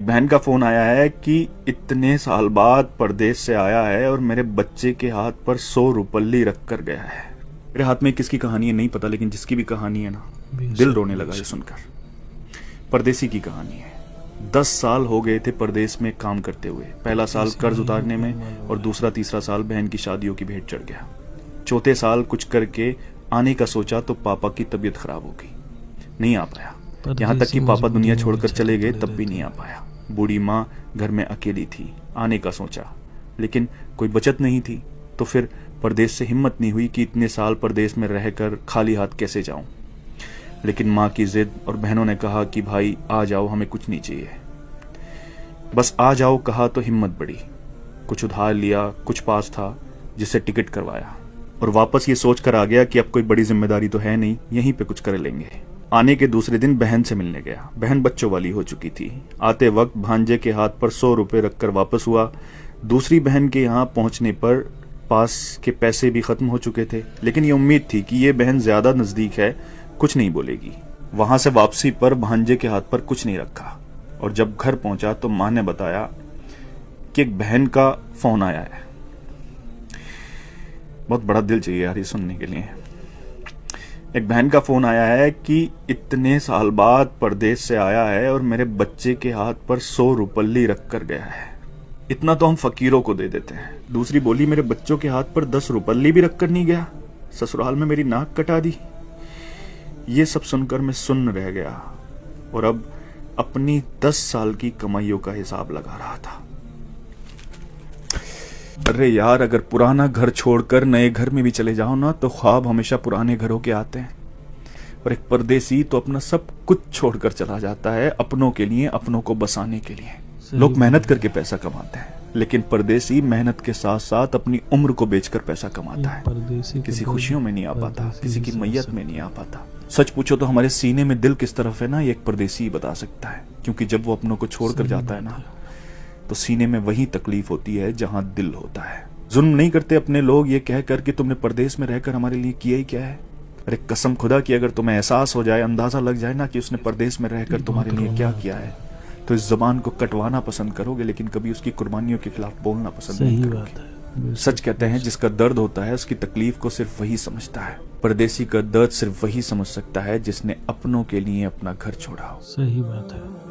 बहन का फोन आया है कि इतने साल बाद परदेश से आया है और मेरे बच्चे के हाथ पर 100 रुपल्ली रख कर गया है। मेरे हाथ में किसकी कहानी है नहीं पता, लेकिन जिसकी भी कहानी है ना, दिल रोने लगा ये सुनकर। परदेसी की कहानी है। 10 साल हो गए थे परदेश में काम करते हुए। पहला साल कर्ज उतारने में और दूसरा तीसरा साल बहन की शादियों की भेंट चढ़ गया। चौथे साल कुछ करके आने का सोचा तो पापा की तबीयत खराब हो गई, नहीं आ पाया। यहाँ तक कि पापा दुनिया छोड़कर चले गए तब भी नहीं आ पाया। बूढ़ी माँ घर में अकेली थी। आने का सोचा लेकिन कोई बचत नहीं थी, तो फिर परदेश से हिम्मत नहीं हुई कि इतने साल परदेश में रहकर खाली हाथ कैसे जाऊं। लेकिन माँ की जिद और बहनों ने कहा कि भाई आ जाओ, हमें कुछ नहीं चाहिए, बस आ जाओ कहा तो हिम्मत बढ़ी। कुछ उधार लिया, कुछ पास था जिससे टिकट करवाया और वापस ये सोच कर आ गया कि अब कोई बड़ी जिम्मेदारी तो है नहीं, यहीं पे कुछ कर लेंगे। आने के दूसरे दिन बहन से मिलने गया। बहन बच्चों वाली हो चुकी थी। आते वक्त भांजे के हाथ पर 100 रुपए रखकर वापस हुआ। दूसरी बहन के यहाँ पहुंचने पर पास के पैसे भी खत्म हो चुके थे, लेकिन ये उम्मीद थी कि ये बहन ज्यादा नजदीक है, कुछ नहीं बोलेगी। वहां से वापसी पर भांजे के हाथ पर कुछ नहीं रखा और जब घर पहुंचा तो मां ने बताया कि एक बहन का फोन आया है। बहुत बड़ा दिल चाहिए यार ये सुनने के लिए। एक बहन का फोन आया है कि इतने साल बाद परदेश से आया है और मेरे बच्चे के हाथ पर 100 रुपल्ली रख कर गया है। इतना तो हम फकीरों को दे देते हैं। दूसरी बोली, मेरे बच्चों के हाथ पर 10 रुपल्ली भी रख कर नहीं गया, ससुराल में मेरी नाक कटा दी। ये सब सुनकर मैं सुन्न रह गया और अब अपनी 10 साल की कमाइयों का हिसाब लगा रहा था। अरे यार, अगर पुराना घर छोड़कर नए घर में भी चले जाओ ना तो ख्वाब हमेशा पुराने घरों के आते हैं। और एक परदेसी तो अपना सब कुछ छोड़कर चला जाता है अपनों के लिए, अपनों को बसाने के लिए। लोग मेहनत करके पैसा कमाते हैं, लेकिन परदेसी मेहनत के साथ साथ अपनी उम्र को बेचकर पैसा कमाता है। किसी खुशियों में नहीं आ पाता, किसी की मैयत में नहीं आ पाता। सच पूछो तो हमारे सीने में दिल किस तरफ है ना, ये एक परदेसी ही बता सकता है। क्योंकि जब वो अपनों को छोड़कर जाता है ना तो सीने में वही तकलीफ होती है जहां दिल होता है। जुल्म नहीं करते अपने लोग ये कहकर कि तुमने परदेश में रहकर हमारे लिए किया ही क्या है। अरे कसम खुदा की, अगर तुम्हें एहसास हो जाए, अंदाजा लग जाए ना कि उसने परदेश में रहकर तुम्हारे लिए क्या किया है, तो इस जबान को कटवाना पसंद करोगे, लेकिन कभी उसकी कुर्बानियों के खिलाफ बोलना पसंद नहीं करोगे। सच कहते हैं जिसका दर्द होता है उसकी तकलीफ को सिर्फ वही समझता है। परदेसी का दर्द सिर्फ वही समझ सकता है जिसने अपनों के लिए अपना घर छोड़ा हो। सही बात है।